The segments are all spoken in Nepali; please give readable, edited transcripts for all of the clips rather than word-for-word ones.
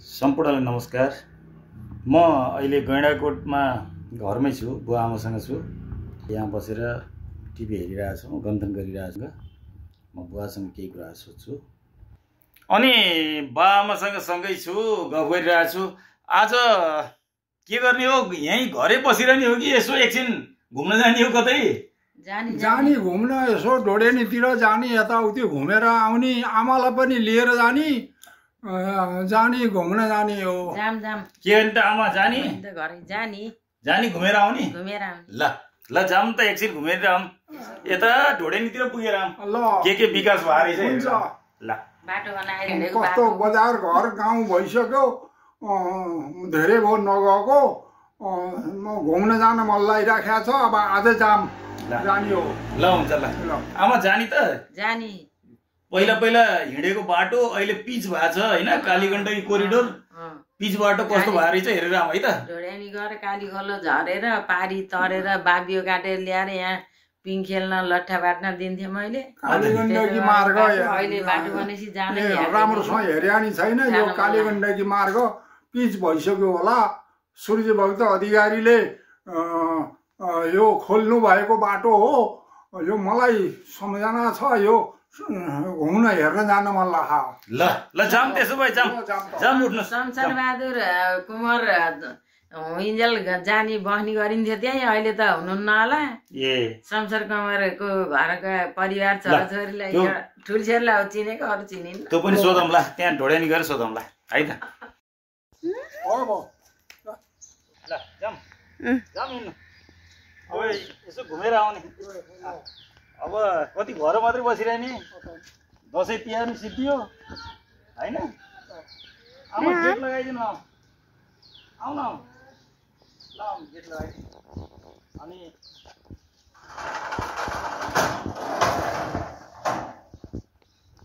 सम्पूर्णलाई नमस्कार। म अहिले गैंडाकोटमा घरमै छु, बुवा आमासँग छु। यहाँ बसेर टिभी हेरिरहेको छु, गन्थन गरिरहेको छु। म बुवासँग केही कुरा सोध्छु अनि बुवा आमासँग सँगै छु, गफ गरिरहेको छु। आज के गर्ने हो? यही घरै बसिरहने हो कि यसो एकछिन घुम्न जाने हो? कतै जानी घुम्न, यसो ढोडेनीतिर जानी, यताउति घुमेर आउने, आमालाई पनि लिएर जानी घुम्न जाने हो। जाम के अनि त आमा जानी घरै जानी घुमेर आउने। ल ल जाम त एकछिन घुमेर आऊँ। यता ढोडेनीतिर पुगेर आऊँ। ल के विकास भएर हुन्छ। ल बाटो बनाएर हिँडेको कस्तो बजार घर गाउँ भइसक्यो, धेरै भयो नगएको। म घुम्न जान मन लागिराखेको छ। अब आज जाने हो। ल हुन्छ। ल आमा जानी त जानी पहिला हिँडेको बाटो अहिले पिच भएको छ हैन? कालीगण्डकी कोरिडोर पिच बाटो कस्तो भएर रहेछ हेरेर आऊ है त। ढोडेनी गएर काली खोलो झरेर पारी तरेर बाबियो काटेर ल्याएर यहाँ पिङ खेल्न लट्ठा बाट्न दिन्थेँ मैले। कालीगण्डकी मार्ग अहिले बाटो बनेपछि जाने राम्रोसँग हेर्या नि छैन। यो कालीगण्डकी मार्ग पिच भइसक्यो होला। सूर्य भक्त अधिकारीले यो खोल्नु भएको बाटो हो। यो मलाई सम्झना छ। यो घुम्न हेर्न जान मन लाग्यो। ल ल जाम, त्यसो भए जाम उठ्नु। शमशेर बहादुर कुमार इन्जेल जानी बस्ने गरिन्थ्यो त्यही। अहिले त हुनुहुन्न होला। शमशेर कुमारको घरका परिवार छोराछोरीलाई ठुल्छेरलाई चिनेको, अरू चिनिन्। त्यो पनि सोधौँला, त्यहाँ ढोडेनी गएर सोधौँला है त। ल जाम हिँड्नु। अब यसो घुमेर आउने। अब कति घर मात्रै बसिरहने? दसैँ तिहार सिद्धियो होइन? आमा गेट लगाइदिनु। आऊ न, ल गेट लगाइदिनु। अनि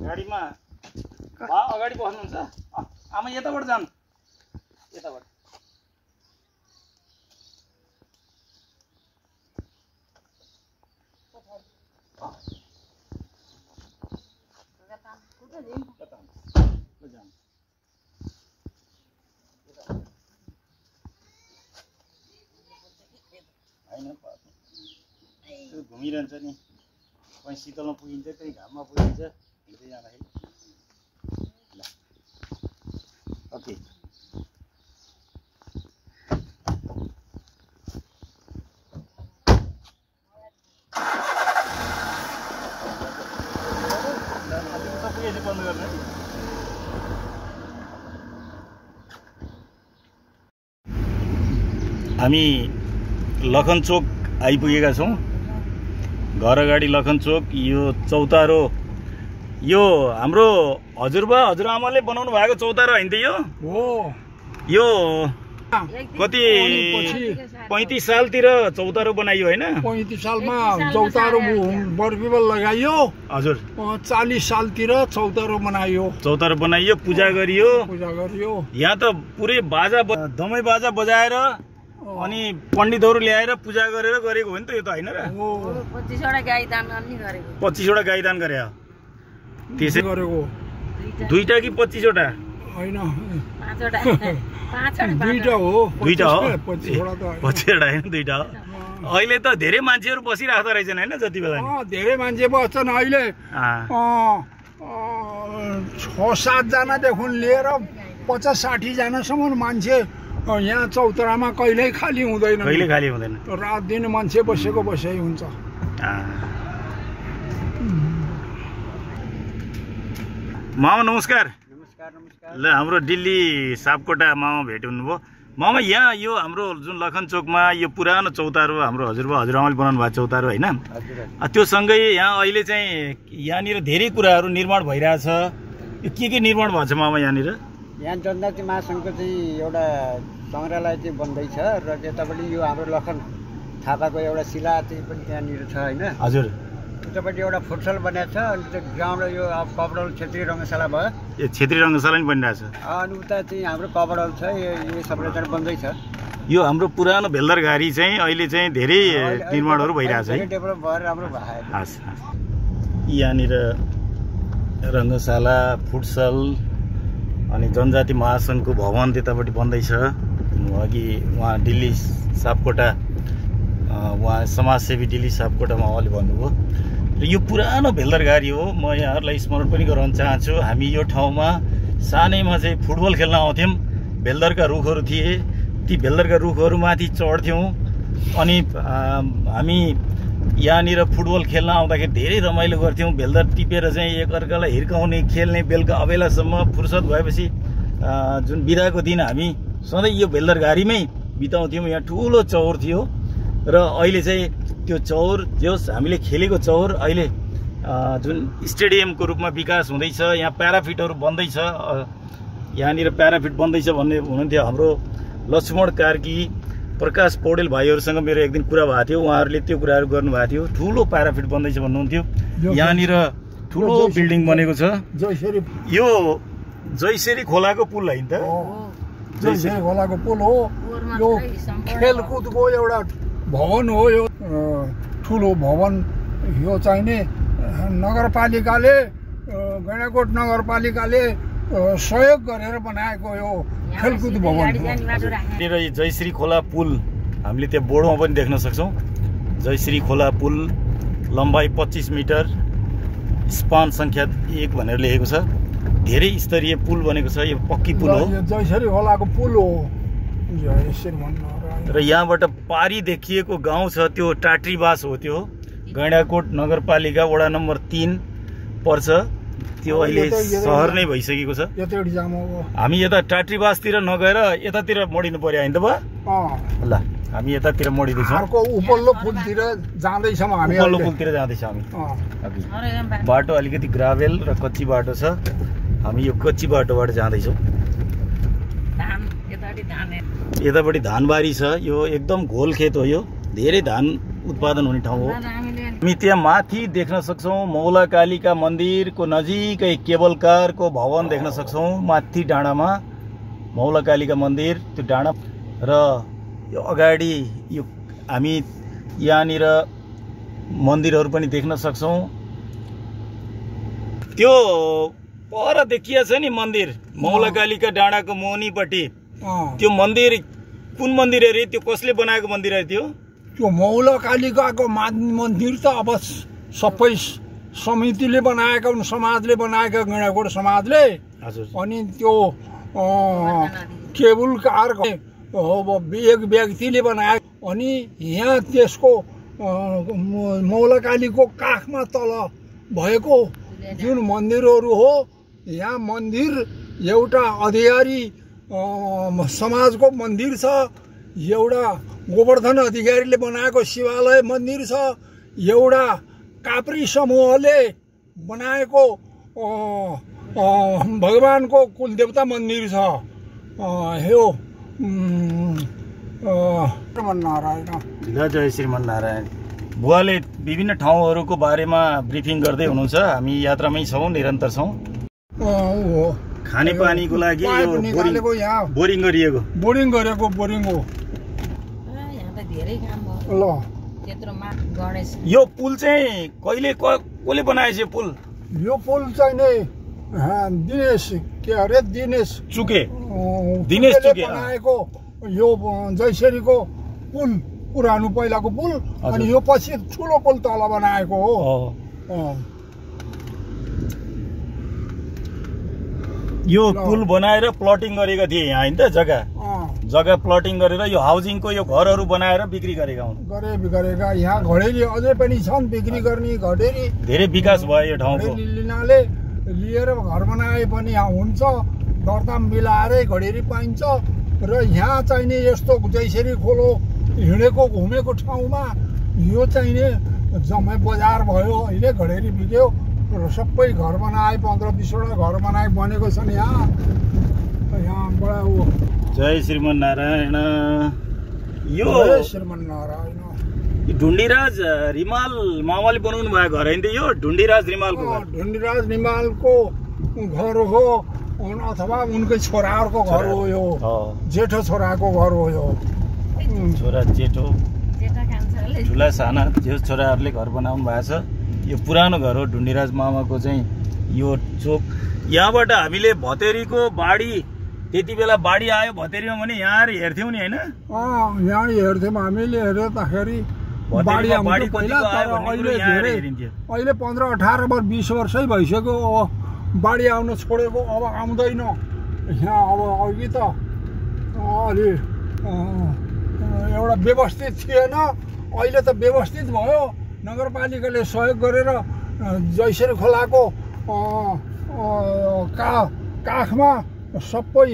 गाडीमा अगाडि बस्नुहुन्छ? आमा यताबाट जानु, यताबाट। घुमिरहन्छ नि, कहीँ शीतलमा पुगिन्छ, कहीँ घाममा पुगिन्छ, हिँड्दै जाँदाखेरि। ल ओके। बन्द गर्ने। हामी लखनचोक आइपुगेका छौँ। घर अगाडि लखनचोक। यो चौतारो, यो हाम्रो हजुरबा हजुरआमाले बनाउनु भएको चौतारो होइन त यो? यो कति 35 सालतिर चौतारो बनाइयो होइन? 35 सालमा चौतारो बरपिपल लगाइयो। हजुर। 40 सालतिर चौतारो बनाइयो, पूजा गरियो। यहाँ त पुरै बाजा दमै बाजा बजाएर अनि पण्डितहरू ल्याएर पूजा गरेर गरेको हो नि त यो त होइन र? 25वटा गाई दान अनि गरेको। 25वटा गाई दान गरे त्यसै गरेको। दुईटा कि 25वटा? होइन, 5वटा दुईटा हो। 25वटा होइन, दुईटा हो। अहिले त धेरै मान्छेहरू बसिरहेको रहेछन् होइन? जति बेला धेरै मान्छे बस्छन् अहिले। 6-7 जनादेखि लिएर 50-60 जनासम्म मान्छे यहाँ चौतारामा कहिल्यै खाली हुँदैन। रात दिन मान्छे बसेको बसाइ हुन्छ। मामा नमस्कार। ल हाम्रो दिल्ली सापकोटा मामा भेट हुनुभयो। मामा यहाँ यो हाम्रो जुन लखनचोकमा यो पुरानो चौतारो हाम्रो हजुरबा हजुरआमाले बनाउनु भएको चौतारो होइन? त्यो सँगै यहाँ अहिले चाहिँ यहाँनिर धेरै कुराहरू निर्माण भइरहेछ। यो के निर्माण भएको छ मामा यहाँनिर? यहाँ जनजाति महासङ्घको चाहिँ एउटा सङ्ग्रहालय चाहिँ बन्दैछ र त्यतापट्टि यो हाम्रो लखन थापाको एउटा शिला चाहिँ पनि त्यहाँनिर छ होइन? हजुर। उतापट्टि एउटा फुटसल बनाएको छ। अनि त्यो ग्राउन्ड यो कपडल क्षेत्रीय रङ्गशाला भयो। यो क्षेत्रीय रङ्गशाला पनि बनिरहेछ। अनि उता चाहिँ हाम्रो कपडल छ। यो सबैजना बन्दैछ। यो हाम्रो पुरानो भेल्दरघारी चाहिँ अहिले चाहिँ धेरै निर्माणहरू भइरहेछ है? डेभलप भएर राम्रो भयो। हस्। यहाँनिर रङ्गशाला, फुटसल अनि जनजाति महासङ्घको भवन त्यतापट्टि बन्दैछ। अघि उहाँ दिल्ली सापकोटा उहाँ समाजसेवी दिल्ली सापकोटामा उहाँले भन्नुभयो। र यो पुरानो भेल्दरघारी हो। म यहाँहरूलाई स्मरण पनि गराउन चाहन्छु। हामी यो ठाउँमा सानैमा चाहिँ फुटबल खेल्न आउँथ्यौँ। भेल्दरका रुखहरू थिए, ती भेल्दरका रुखहरूमाथि चढ्थ्यौँ अनि हामी यहाँनिर फुटबल खेल्न आउँदाखेरि धेरै रमाइलो गर्थ्यौँ। भेल्दर टिपेर चाहिँ एकअर्कालाई हिर्काउने, खेल्ने, बेलुका अबेलासम्म फुर्सद भएपछि जुन बिदाको दिन हामी सधैँ यो भेल्दरघारीमै बिताउँथ्यौँ। यहाँ ठुलो चौर थियो र अहिले चाहिँ त्यो चौर जस हामीले खेलेको चौर अहिले जुन स्टेडियमको रूपमा विकास हुँदैछ। यहाँ प्याराफिटहरू बन्दैछ। यहाँनिर प्याराफिट बन्दैछ भन्ने हुनुहुन्थ्यो। हाम्रो लक्ष्मण कार्की, प्रकाश पौडेल भाइहरूसँग मेरो एक दिन कुरा भएको थियो। उहाँहरूले त्यो कुराहरू गर्नुभएको थियो। ठुलो प्याराफिट बन्दैछ भन्नुहुन्थ्यो। यहाँनिर ठुलो बिल्डिङ बनेको छ। यो जयसेरी खोलाको पुल होइन त? जयसेरी खोलाको पुल हो। यो खेलकुदको एउटा भवन हो। यो ठुलो भवन यो चाहिने नगरपालिकाले, गैँडाकोट नगरपालिकाले सहयोग गरेर बनाएको यो खेलकुद भवन। जयश्री खोला पुल हामीले त्यो बोर्डमा पनि देख्न सक्छौँ। जयश्री खोला पुल लम्बाइ 25 मिटर, स्पान सङ्ख्या 1 भनेर लेखेको छ। धेरै स्तरीय पुल बनेको छ। यो पक्की पुल हो। जयश्री खोलाको पुल हो। र यहाँबाट पारी देखिएको गाउँ छ त्यो टाट्रीबास हो। त्यो गैँडाकोट नगरपालिका वडा नम्बर 3 पर्छ। त्यो अहिले सहर नै भइसकेको छ। हामी यता टाट्रीबासतिर नगएर यतातिर मोडिनु पर्यो होइन त बा? ल हामी यतातिर मोडिँदैछौँ। उपल्लो पुलतिर जाँदैछौँ हामी। उपल्लो पुलतिर जाँदैछौँ हामी। बाटो अलिकति ग्राभेल र कच्ची बाटो छ। हामी यो कच्ची बाटोबाट जाँदैछौँ। यतापट्टि धानबारी छ। यो एकदम घोल खेत हो। यो धेरै धान उत्पादन हुने ठाउँ हो। हामी त्यहाँ माथि देख्न सक्छौँ मौलाकालीका मन्दिरको नजिकै केबल कारको भवन देख्न सक्छौँ। माथि डाँडामा मौलाकालीका मन्दिर त्यो डाँडा र यो अगाडि यो हामी यहाँनिर मन्दिरहरू पनि देख्न सक्छौँ। त्यो पर देखिया छ नि मन्दिर मौलाकालीका डाँडाको मुनिपट्टि। त्यो मन्दिर कुन मन्दिर अरे? त्यो कसले बनाएको मन्दिर अरे? त्यो मौलाकालिकाको मन्दिर त अब सबै समितिले बनाएका हुन्, समाजले बनाएका, गैँडाकोट समाजले। अनि त्यो केबुल कार एक व्यक्तिले बनाए। अनि यहाँ त्यसको मौलाकालीको काखमा तल भएको जुन मन्दिरहरू हो, यहाँ मन्दिर एउटा अधिकारी समाजको मन्दिर छ, एउटा गोवर्धन अधिकारीले बनाएको शिवालय मन्दिर छ, एउटा काप्री समूहले बनाएको भगवानको कुलदेवता मन्दिर छ। यो जय श्रीमन्नारायण। बुवाले विभिन्न ठाउँहरूको बारेमा ब्रिफिङ गर्दै हुनुहुन्छ। हामी यात्रामै छौँ, निरन्तर छौँ। खानेपानीको लागि बोरिङ गरिएको ल। यो पुल चाहिँ कसले बनाएछ? यो पुल चाहिँ नि दिनेश के अरे दिनेश चुके बनाएको यो जयसेरीको पुल, पुरानो पहिलाको पुल। अनि यो पछि ठुलो पुल तल बनाएको हो। यो पुल बनाएर प्लटिङ गरेका थिए यहाँ होइन त? जग्गा प्लटिङ गरेर यो हाउसिङको यो घरहरू बनाएर बिक्री गरेका हुन्। यहाँ घडेरी अझै पनि छन् बिक्री गर्ने। घडेरी धेरै विकास भयो यो ठाउँको। लिनाले लिएर घर बनाए पनि यहाँ हुन्छ। दरदाम मिलाएरै घडेरी पाइन्छ। र यहाँ चाहिने यस्तो जयसेरी खोलो हिँडेको घुमेको ठाउँमा यो चाहिने जम्मै बजार भयो। अहिले घडेरी बिग्यो र सबै घर बनाए, 15-20वटा घर बनाए बनेको छन् यहाँबाट। जय श्रीमन्नारायण। यो श्रीमन्नारायण। ढुण्डीराज रिमाल मामाले बनाउनु भएको घर होइन? यो ढुण्डीराज रिमालको घर? ढुण्डीराज रिमालको घर हो अथवा उनकै छोराहरूको घर हो। यो जेठो छोराको घर हो। यो छोरा जेठो ठुला साना जो छोराहरूले घर बनाउनु भएको छ। यो पुरानो घर हो ढुण्डीराज मामाको चाहिँ यो चोक यहाँबाट हामीले भतेरीको बाढी त्यति बेला बाढी आयो भतेरीमा भने यहाँ हेर्थ्यौँ नि हैन यहाँ हेर्थ्यौँ हामीले हेर्दाखेरि बाढी आउँथ्यो पहिला तर अहिले धेरै अहिले 15-18 वर्ष 20 वर्षै भइसक्यो बाढी आउन छोडेको अब आउँदैन यहाँ अब अघि त अलि एउटा व्यवस्थित थिएन अहिले त व्यवस्थित भयो नगरपालिकाले सहयोग गरेर जैसेरी खोलाको काखमा सबै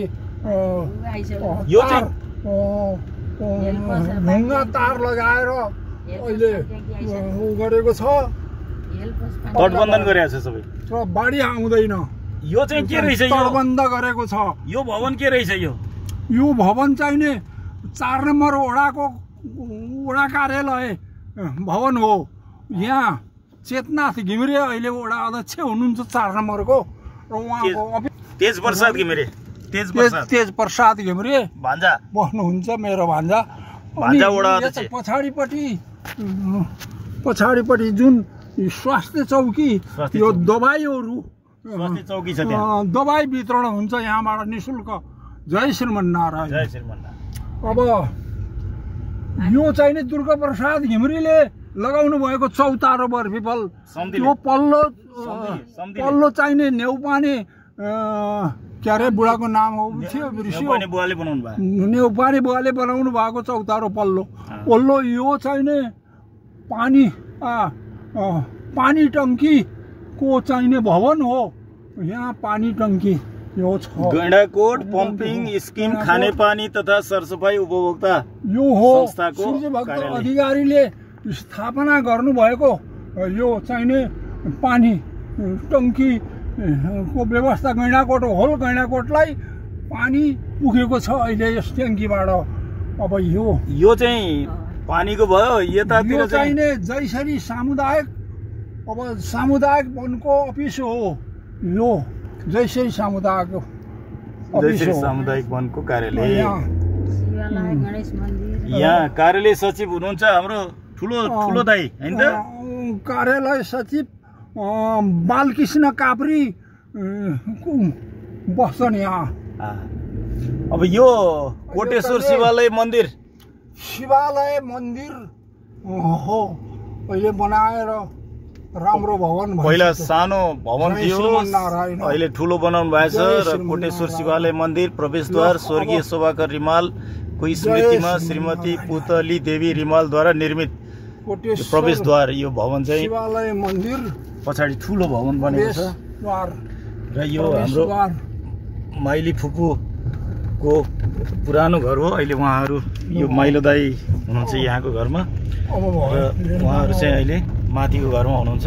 ढुङ्गा तार लगाएर अहिले उ गरेको छ तटबन्धन गरेको छ सबै र बाढी आउँदैन यो चाहिँ के रहेछ यो तटबन्ध गरेको छ यो भवन के रहेछ यो भवन चाहिँ नि 4 नम्बर वडा कार्यालय भवन हो यहाँ चेतनाथ घिमिरे अहिले वडा अध्यक्ष हुनुहुन्छ 4 नम्बरको र उहाँको तेज प्रसाद घिमिरे भान्जा बस्नुहुन्छ मेरो भान्जा वडा अध्यक्ष पछाडिपट्टि जुन स्वास्थ्य चौकी यो दबाईहरू चौकी छ त्यहाँ दबाई वितरण हुन्छ यहाँबाट निशुल्क जय श्रीमन्नारायण अब यो चाहिँ नि दुर्गा प्रसाद घिमिरेले लगाउनु भएको चौतारो बर्फिफल त्यो पल्लो चाहिँ नि नेउपाने के अरे बुढाको नाम हो थियो नेउपाने बुवाले बनाउनु भएको चौतारो पल्लो यो चाहिँ नि पानी टङ्कीको चाहिने भवन हो यहाँ पानी टङ्की यो छ गैंडाकोट पम्पिङ स्किम खानेपानी तथा सरसफाई उपभोक्ता यो हो सूर्यभक्त अधिकारीले स्थापना गर्नुभएको यो चाहिने पानी टङ्की को व्यवस्था गैंडाकोट होल गैंडाकोटलाई पानी पुगेको छ अहिले यस ट्याङ्कीबाट अब यो चाहिँ पानीको भयो यतातिर चाहिँ जैसरी सामुदायिक वनको अफिस हो यो जैसरी सामुदायिक वनको कार्यालय यहाँ कार्यालय सचिव हुनुहुन्छ हाम्रो ठुलो दाइ हैन त कार्यालय सचिव बालकृष्ण काप्री बस्छन् यहाँ अब यो कोटेश्वर शिवालय मन्दिर हो अहिले बनाएर राम्रो भवन पहिला सानो भवन थियो अहिले ठुलो बनाउनु भएको छ र कोटेश्वर शिवालय मन्दिर प्रवेशद्वार स्वर्गीय शोभाकर रिमालको स्मृतिमा श्रीमती पुतली देवी रिमालद्वारा निर्मित प्रवेशद्वार यो भवन चाहिँ शिवालय मन्दिर पछाडि ठुलो भवन बनेको छ र यो हाम्रो माइली फुपूको पुरानो घर हो अहिले उहाँहरू यो माइलो दाई हुनुहुन्छ यहाँको घरमा र उहाँहरू चाहिँ अहिले माथिको घरमा हुनुहुन्छ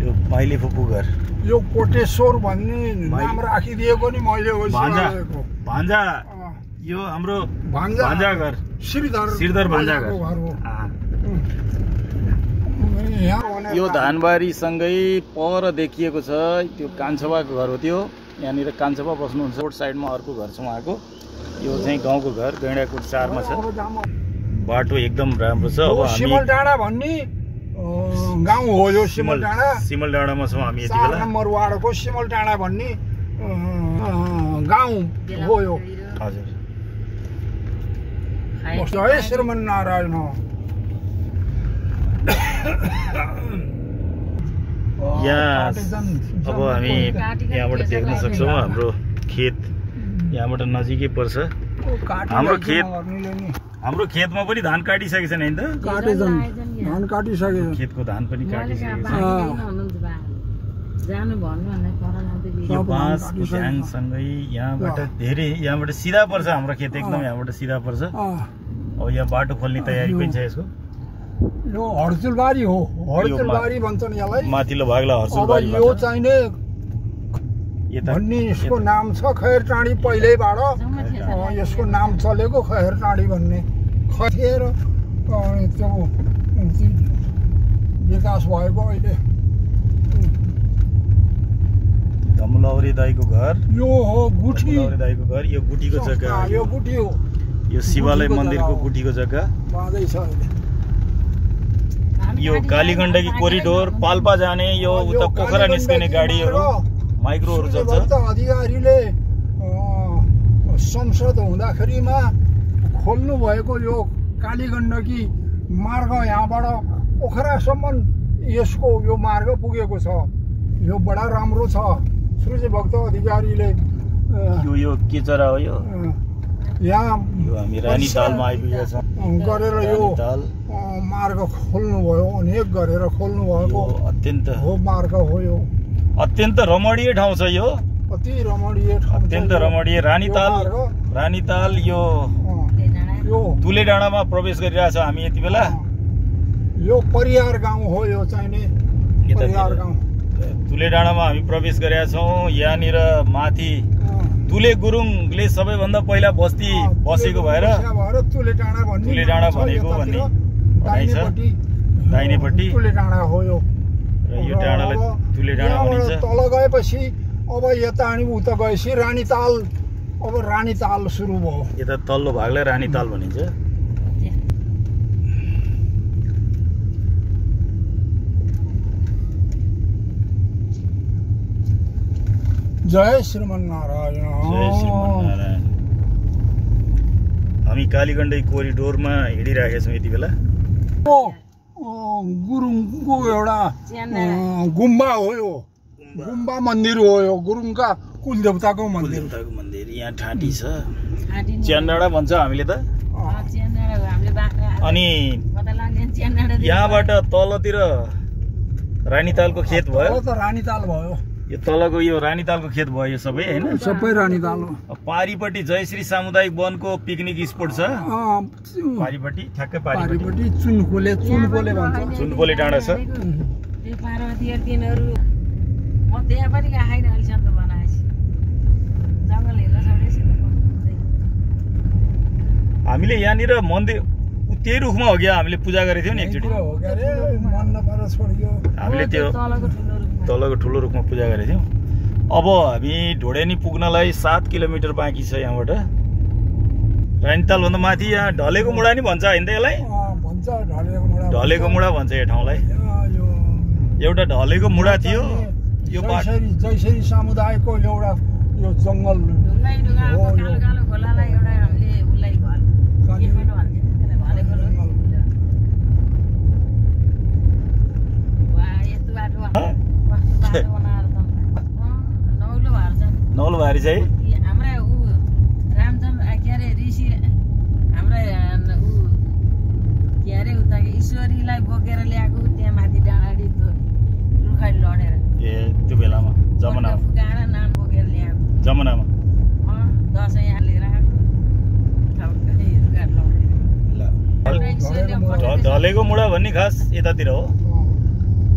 यो माइली फुपू घर यो कोटेश्वर भन्ने नाम राखिदिएको नि मैले भान्जा यो हाम्रो भान्जा घर श्रीधर भान्जा घर यो धानबारीसँगै पर देखिएको छ त्यो कान्छबाको घर हो त्यो यहाँनिर कान्छबा बस्नुहुन्छ रोड साइडमा अर्को घर छ उहाँको यो चाहिँ गाउँको घर गैंडाकोट 4 मा छ बाटो एकदम राम्रो छ अब हामी सिमल डाँडा भन्ने गाउँ हो यो सिमल डाँडामा छौँ हामी यति बेला 4 नम्बर वार्डको सिमल डाँडा भन्ने गाउँ हो यो हजुर जय श्रीमन्नारायण यहाँ अब हामी यहाँबाट देख्न सक्छौँ हाम्रो खेत यहाँबाट नजिकै पर्छ हाम्रो खेतमा पनि धान काटिसकेको छैन त धान काटिसकेको खेतको धान पनि काटिसकेको छ यो बाँस ढ्याङसँगै यहाँबाट सिधा पर्छ हाम्रो खेत एकदम यहाँबाट सिधा पर्छ अब यहाँ बाटो खोल्ने तयारी पनि छ यसको यो हर्चुलबारी हो हर्चुलबारी भन्छन् यसलाई माथिल्लो भागलाई हर्चुलबारी यो चाहिने भन्ने यसको नाम छ खैरटाँडी पहिल्यैबाट यसको नाम चलेको खैरटाँडी भन्ने खथेर त्यो विकास भएको अहिले धमलौरी दाइको घर यो हो गुठी दाइको घर यो गुठीको जग्गा यो गुठी हो यो शिवालय मन्दिरको गुठीको जग्गा बाँदै छ अहिले यो कालीगण्डकी कोरिडोर पाल्पा जाने यो उता पोखरा निस्कने गाडीहरू माइक्रोहरू चल्छ। अधिकारीले संसद हुँदाखेरिमा खोल्नु भएको यो कालीगण्डकी मार्ग यहाँबाट पोखरासम्म यसको यो मार्ग पुगेको छ। यो बडा राम्रो छ। सूर्य भक्त अधिकारीले यो के चरा हो यो यहाँ यो हामी रानीतालमा आइपुगेका छौँ गरेर यो मार्ग खोल्नु भयो। अनेक गरेर खोल्नु भएको अत्यन्त हो मार्ग हो। यो अत्यन्त रमणीय ठाउँ छ। यो अति रमणीय ठाउँ, अत्यन्त रमणीय। रानीताल यो तुले डाँडामा प्रवेश गरिरहेछ हामी यति बेला। यो परियार गाउँ हो। यो चाहिने परियार गाउँ तुले डाँडामा हामी प्रवेश गरेका छौँ। यहाँनिर माथि तुले गुरुङले सबैभन्दा पहिला बस्ती बसेको भएर तुले डाँडा भनेको भन्ने भनाइ छ। दाहिनेपट्टि तुले डाँडा हो यो। र यो डाँडालाई तुले डाँडा भनिन्छ। तल गएपछि अब यता अनि उता गएपछि रानीताल, अब रानीताल सुरु भयो। यता तल्लो भागलाई रानीताल भनिन्छ। जय श्रीमन्नारायण। जय श्रीमन्नारायण। हामी कालीगण्डकी कोरिडोरमा हिँडिरहेका छौँ यति बेला। गुरुङको एउटा गुम्बा हो। यो गुम्बा मन्दिर हो। यो गुरुङका कुलदेवताको मन्दिर। यहाँ ठाँटी छ, च्यानडाँडा भन्छ हामीले त। अनि यहाँबाट तलतिर रानीतालको खेत भयो। रानीताल भयो यो तलको यो रानीतालको खेत भयो यो सबै हैन। सबै रानीताल हो। पारिपट्टि जयश्री सामुदायिक वनको पिकनिक स्पोट छ। पारिपट्टि ठ्याक्कै पारिपट्टि चुनकोले भन्छ। चुनकोले डाँडा छ। हामीले यहाँनिर मन्दिर त्यही रुखमा हो क्या हामीले पूजा गरेको थियौँ नि एकचोटि। हामीले त्यो तलको ठुलो रुखमा पूजा गरेको थियौँ। अब हामी ढोडेनी पुग्नलाई 7 किलोमिटर बाँकी छ यहाँबाट। रानीतालभन्दा माथि यहाँ ढलेको मुढा नि भन्छ होइन त यसलाई? ढलेको मुढा भन्छ यो ठाउँलाई। एउटा ढलेको मुढा थियो। यो जयश्री समुदायको एउटा यो जङ्गल नौलो भारी चाहिँ हाम्रा ऊ रामचन्द्र के अरे ऋषि हाम्रा ऊ के अरे उता ईश्वरीलाई बोकेर ल्याएको त्यहाँ माथि डाँडाडी रुखै लडेर। ए त्यो बेलामा जमानामा फुकाएर नाम बोकेर ल्याएको जमानामा दसैँ यहाँ लिएर आएको। ढलेको मुढा भन्ने खास यतातिर हो।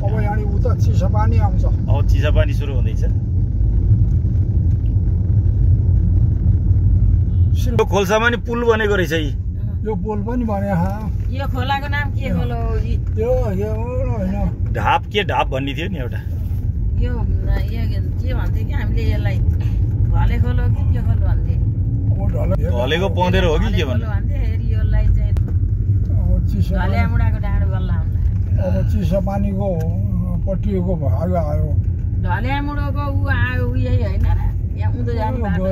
अब यहाँ उता चिसापानी आउँछ। अब चिसापानी सुरु हुँदैछ। यो खोल्सामा नि पुल बनेको रहेछ। यो पुल पनि बने। यो खोलाको नाम के खोला हो? यो होइन ढाप के ढाप भन्ने थियो नि एउटा। यो के भन्थ्यो कि हामीले यसलाई घले खोलो कि के खोलो भन्थे। ढलेको पँधेरो हो कि के भन्थे। यसलाई चाहिँ घलेमुडाको डाँडो गल्ला हुन्छ। अब चिसापानीको पट्टिएको भाग आयो। ढलेमुडोको ऊ आयो ऊ यही होइन र? यहाँ उँधो जाने बाटो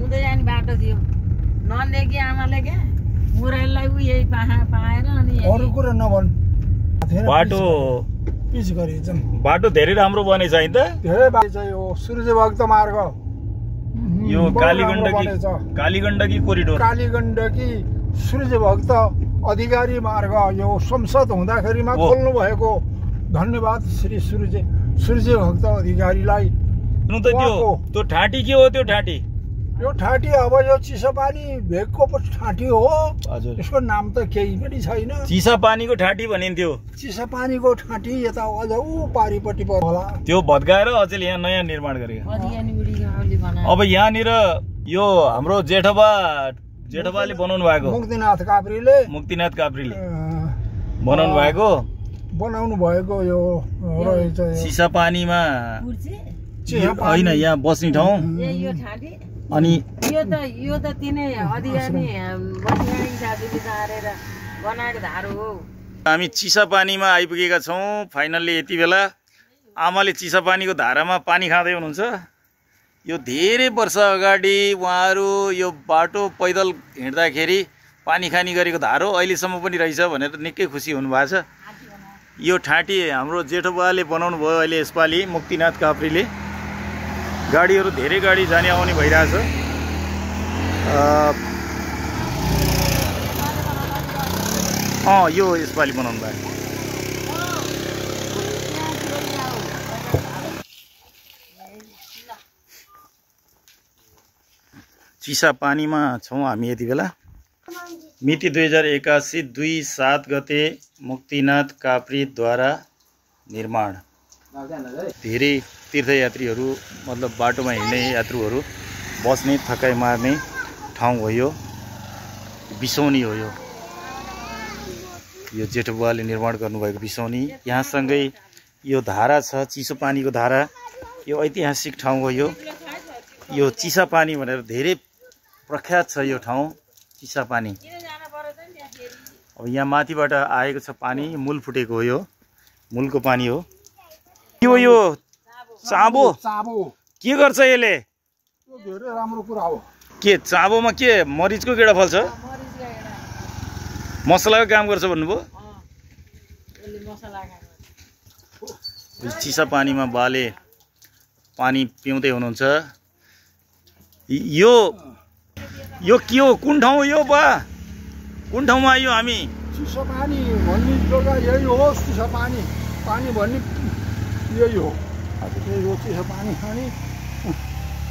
उँधो जाने बाटो थियो। नदेखि आमाले क्या मुरैलाई ऊ यही पाएर अनि अरू कुरा नभन्। बाटो पिच गरिन्छ। बाटो धेरै राम्रो बनेछ है त। धेरै बाटो छ। यो सूर्य भक्त मार्ग। यो कालीगण्डकी कोरिडोर। कालीगण्डकी सूर्य भक्त अधिकारी मार्ग यो संसद हुँदाखेरिमा खोल्नु भएको। धन्यवाद श्री सूर्य भक्त अधिकारीलाई। त्यो ठाँटी के हो? त्यो ठाँटी यो ठाँटी अब यो चिसापानी भेगको ठाँटी हो। हजुर। यसको नाम त केही पनि छैन। चिसापानीको ठाँटी भनिन्थ्यो। चिसापानीको ठाँटी यता अझ ऊ पारिपट्टि होला। त्यो भत्काएर अझै यहाँ नयाँ निर्माण गरेको। अब यहाँनिर यो हाम्रो जेठबाले बनाउनु भएको। मुक्तिनाथ काप्रीले बनाउनु भएको यो रहेछ। चिसापानीमा होइन यहाँ बस्ने ठाउँ। अनि यो त तिनै अधिकारी बस्ने साथीले झारेर बनाएको धारो हो। हामी चिसापानीमा आइपुगेका छौँ फाइनल्ली। यति बेला आमाले चिसापानीको धारामा पानी खाँदै हुनुहुन्छ। यो धेरै वर्ष अगाडि उहाँहरू यो बाटो पैदल हिँड्दाखेरि पानी खानी गरेको धारो अहिलेसम्म पनि रहेछ भनेर निकै खुसी हुनुभएको छ। यो ठाँटी हाम्रो जेठो बुवाले बनाउनु भयो अहिले यसपालि मुक्तिनाथ काफ्रीले। गाडीहरू धेरै गाडी जाने आउने भइरहेछ। यो यसपालि बनाउनु भयो। चिसापानीमा छौँ हामी यति बेला। मिति 2081 2/7 गते मुक्तिनाथ काफ्रीद्वारा निर्माण। धेरै तीर्थयात्रीहरू मतलब बाटोमा हिँड्ने यात्रुहरू बस्ने थकाइ मार्ने ठाउँ हो यो। बिसौनी हो यो जेठो बुवाले निर्माण गर्नुभएको बिसौनी। यहाँसँगै यो धारा छ, चिसो पानीको धारा। यो ऐतिहासिक ठाउँ हो यो चिसापानी भनेर धेरै प्रख्यात छ यो ठाउँ चिसापानी। अब यहाँ माथिबाट आएको छ पानी, मूल फुटेको हो यो, मूलको पानी हो यो। चाबो के गर्छ यसले? धेरै राम्रो कुरा हो। के चाबोमा के मरिचको गेडा फल्छ? मसलाको काम गर्छ भन्नुभयो। चिसापानीमा बाले पानी पिउँदै हुनुहुन्छ। यो के हो? कुन ठाउँ हो यो बा? कुन ठाउँमा आयो हामी? चिसापानी भन्ने जग्गा यही हो। चिसापानी पानी भन्ने यही हो। यही हो चिसापानी। खाने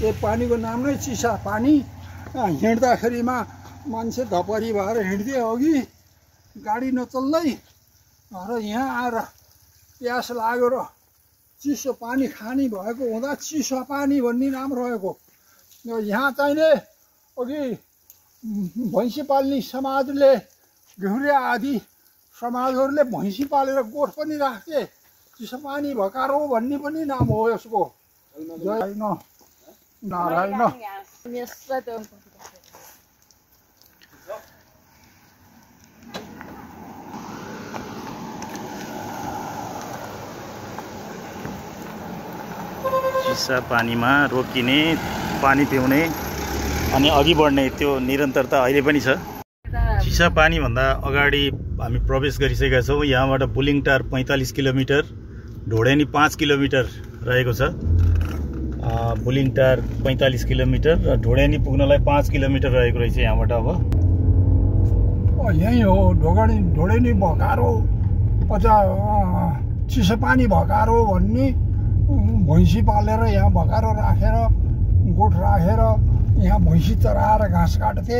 यो पानीको नाम नै चिसापानी। हिँड्दाखेरिमा मान्छे धपरी भएर हिँड्थे अघि गाडी नचल्दै, र यहाँ आएर प्यास लाग्यो र चिसो पानी खाने भएको हुँदा चिसापानी भन्ने नाम रहेको। यहाँ चाहिने अघि भैँसी पाल्ने समाजले, घिउरे आदि समाजहरूले भैँसी पालेर गोठ पनि राख्थे। चिसापानी भकारो भन्ने पनि नाम हो यसको। जय नारायण। चिसापानीमा रोकिने, पानी पिउने अनि अघि बढ्ने त्यो निरन्तरता अहिले पनि छ। चिसापानीभन्दा अगाडि हामी प्रवेश गरिसकेका छौँ। यहाँबाट बुलिङटार 45 किलोमिटर, ढोडेनी 5 किलोमिटर रहेको छ। बुलिङटार 45 किलोमिटर र ढोडेनी पुग्नलाई 5 किलोमिटर रहेको रहेछ यहाँबाट। अब यहीँ हो ढोडेनी भकारो, चिसापानी भकारो भन्ने। भैँसी पालेर यहाँ भकारो राखेर गोठ राखेर यहाँ भैँसी चराएर घाँस काट्थे।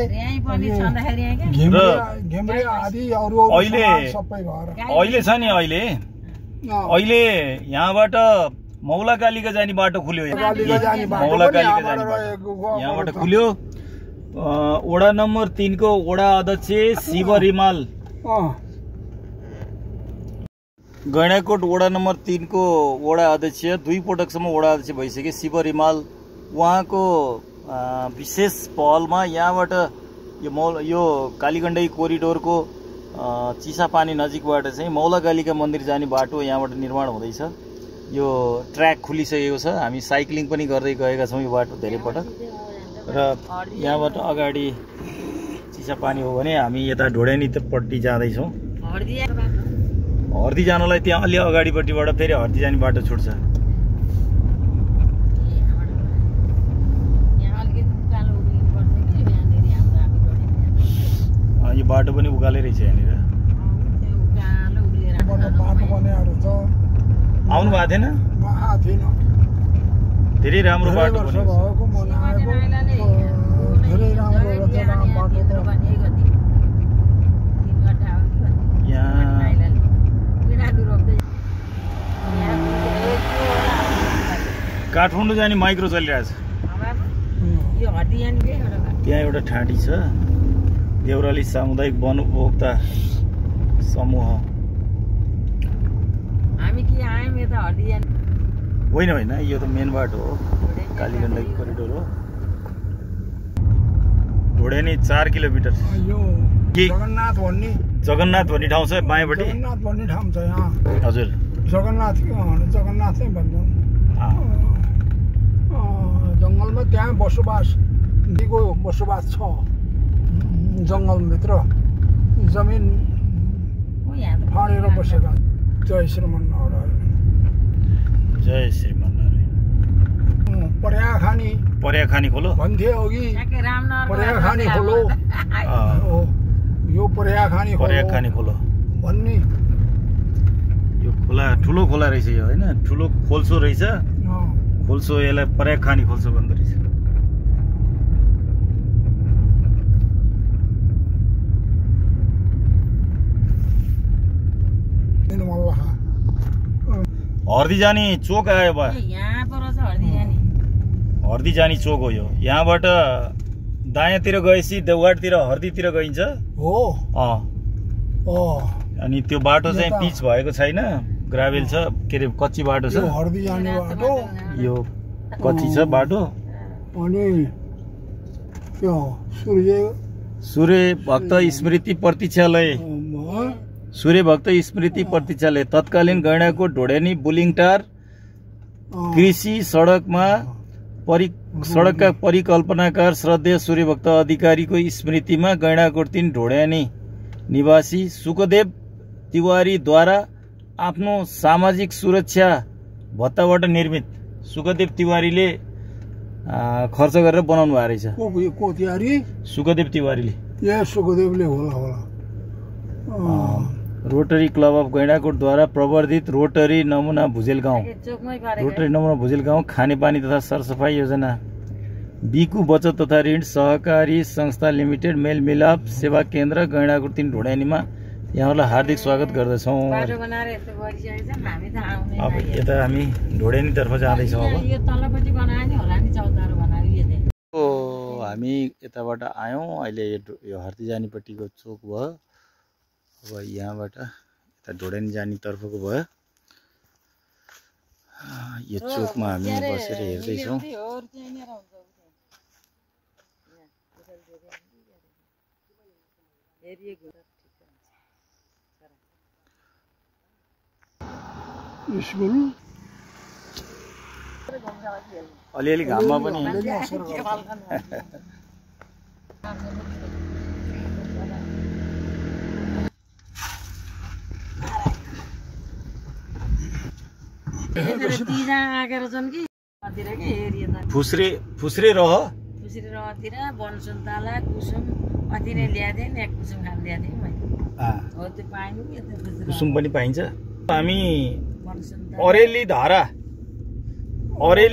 घेम्रे आदि अरू सबै भएर अहिले छ नि। अहिले यहाँबाट मौलाकालीका जाने बाटो खुल्यो। मौलाकालीका जाने बाटो यहाँबाट खुल्यो। वडा नम्बर 3 को वडा अध्यक्ष शिव रिमाल, गैंडाकोट वडा नम्बर 3 को वडा अध्यक्ष 2 पटकसम्म वडा अध्यक्ष भइसके शिव रिमाल। उहाँको विशेष पहलमा यहाँबाट यो कालीगण्डकी कोरिडोरको चिसापानी नजिकबाट चाहिँ मौलाकालीका मन्दिर जाने बाटो यहाँबाट निर्माण हुँदैछ। यो ट्र्याक खुलिसकेको छ। हामी साइक्लिङ पनि गर्दै गएका छौँ यो बाटो धेरै पटक। र यहाँबाट अगाडि चिसापानी हो भने हामी यता ढोडेनीपट्टि जाँदैछौँ। हर्दी जानलाई त्यहाँ अलि अगाडिपट्टिबाट फेरि हर्दी जाने बाटो छुट्छ। यो बाटो पनि उकालै रहेछ यहाँनिर। आउनु भएको थिएन? धेरै राम्रो बाटो बन्यो। काठमाडौँ जाने माइक्रो चलिरहेछ। त्यहाँ एउटा ठाँटी छ, देउराली सामुदायिक वन उपभोक्ता समूह। होइन यो त मेन बाटो हो, कालीगण्डकी कोरिडोर हो। ढोडेनी 4 किलोमिटर। के जगन्नाथ भन्ने ठाउँ छ बायाँपट्टि जगन्नाथ भन्ने ठाउँ छ यहाँ हजुर जगन्नाथ नै भन्छन् जङ्गलमा त्यहाँ बसोबास छ जङ्गलभित्र जमिन फाँडेर बसेका जय श्रीमन्नारायण पर्याखानी खोलो भन्थे अघि पर्याखानी खोलो यो पर्याखानी खोलो भन्ने यो खोला ठुलो खोला रहेछ यो होइन ठुलो खोल्सो रहेछ खोल्सो यसलाई पर्याखानी खोल्सो भन्दो रहेछ हर्दी जाने चोक आयो बा हर्दी जाने चोक हो यो यहाँबाट दायाँतिर गएपछि देवघाटतिर हर्दीतिर गइन्छ हो अनि त्यो बाटो चाहिँ पिच भएको छैन ग्राभेल छ के अरे कच्ची बाटो छ हर्दी जाने बाटो यो कच्ची छ बाटो अनि त्यो सूर्य भक्त स्मृति प्रतीक्षालय तत्कालीन गैंडाकोट ढोडेनी बुलिङटार कृषि सडकका परिकल्पनाकार श्रद्धेय सूर्यभक्त अधिकारीको स्मृतिमा गैंडाकोट 3 ढोड्यानी निवासी सुखदेव तिवारीद्वारा आफ्नो सामाजिक सुरक्षा भत्ताबाट निर्मित सुखदेव तिवारीले खर्च गरेर बनाउनु भएको रहेछ सुखदेव तिवारीले रोटरी क्लब अफ गैंडाकोटद्वारा प्रवर्धित रोटरी नमुना भुजेल गाउँ खानेपानी तथा सरसफाई योजना बिकु बचत तथा ऋण सहकारी संस्था लिमिटेड मेलमिलाप सेवा केन्द्र गैंडाकोट 3 ढोड्यानीमा यहाँहरूलाई हार्दिक स्वागत गर्दछौँ। अब यता हामी ढोड्यानी तर्फ जाँदैछौँ। हामी यताबाट आयौँ अहिले यो हर्दी जानेपट्टिको चोक भयो अब यहाँबाट यता ढोड्यानी जाने तर्फको भयो यो चोकमा हामी बसेर हेर्दैछौँ। अलिअलि घाममा पनि फुस्रे रहतिर बनसुन्तला कुसुम अति नै ल्याथे नि एक कुसुम खान ल्याथे मैले हो त्यो पाइनु के कुसुम पनि पाइन्छ। हामी अरेली धारा अरे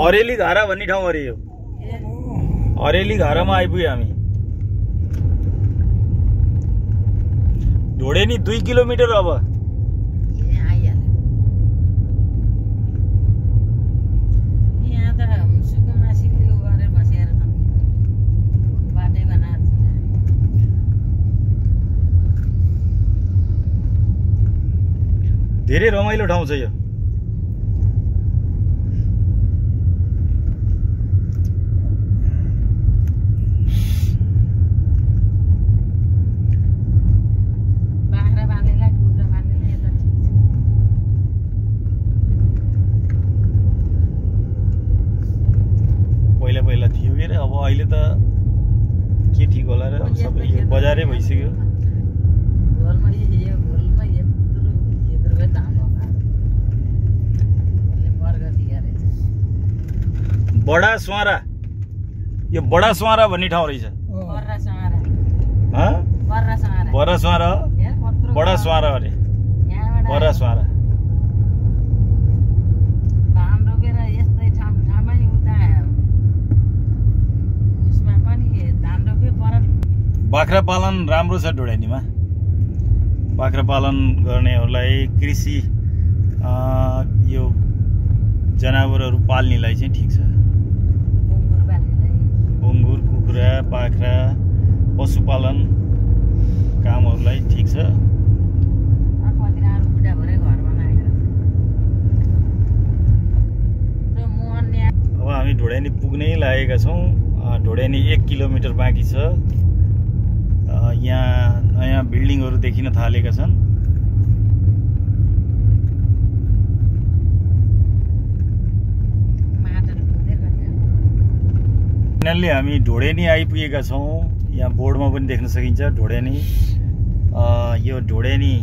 अरेली घारा भन्ने ठाउँ अरे यो अरेली घारामा आइपुग्यो हामी। ढोड्यानी 2 किलोमिटर अब धेरै रमाइलो ठाउँ छ यो। पहिला थियो के अरे अब अहिले त के ठीक होला र सबै यो बजारै भइसक्यो। बडास्वारा यो बडास्वारा भन्ने ठाउँ रहेछ। बडास्वारा बडास्वारा अरे बडास्वारा बाख्रा पालन राम्रो छ ढोड्यानीमा। बाख्रा पालन गर्नेहरूलाई कृषि यो जनावरहरू पाल्नेलाई चाहिँ ठिक छ। बुङ्गुर कुखुरा बाख्रा पशुपालन कामहरूलाई ठिक छ। अब हामी ढोड्यानी पुग्नै लागेका छौँ। ढोड्यानी 1 किलोमिटर बाँकी छ। यहाँ नयाँ बिल्डिङहरू देखिन थालेका छन्। फाइनल्ली हामी ढोडेनी आइपुगेका छौँ। यहाँ बोर्डमा पनि देख्न सकिन्छ ढोडेनी। यो ढोडेनी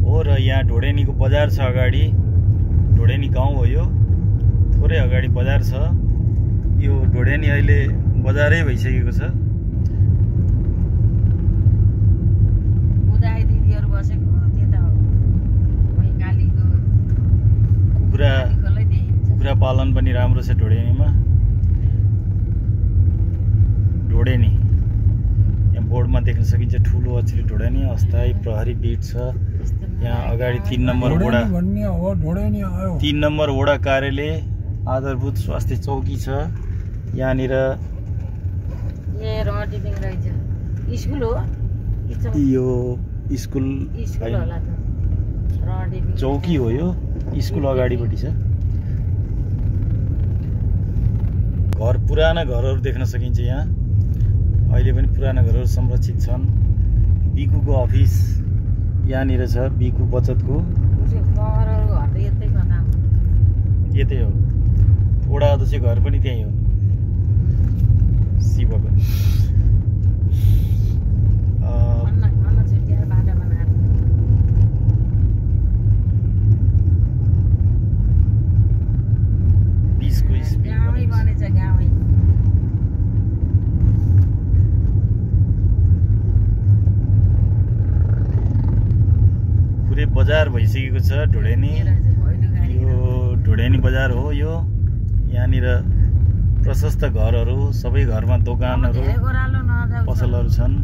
हो र यहाँ ढोडेनीको बजार छ अगाडि। ढोडेनी गाउँ हो यो, थोरै अगाडि बजार छ। यो ढोडेनी अहिले बजारै भइसकेको छ। कुखुरा पालन पनि राम्रो छ ढोडेनीमा। ढोडेनी यहाँ बोर्डमा देख्न सकिन्छ ठुलो अक्षरले ढोडेनी। अस्थायी प्रहरी बीट छ। यहाँ अगाडि 3 नम्बर वडा कार्यालय आधारभूत स्वास्थ्य चौकी छ। यहाँनिर यो स्कुल चौकी हो। यो स्कुल अगाडिपट्टि छ। घर पुराना घरहरू देख्न सकिन्छ यहाँ। अहिले पनि पुराना घरहरू संरक्षित छन्। बिकुको अफिस यहाँनिर छ। बिकु बचतको यतै हो। वडा अध्यक्ष घर पनि त्यही हो। शिवको पुरै बजार भइसकेको छ ढोडेनी। यो ढोडेनी बजार हो यो। यहाँनिर प्रशस्त घरहरू, सबै घरमा दोकानहरू पसलहरू छन्।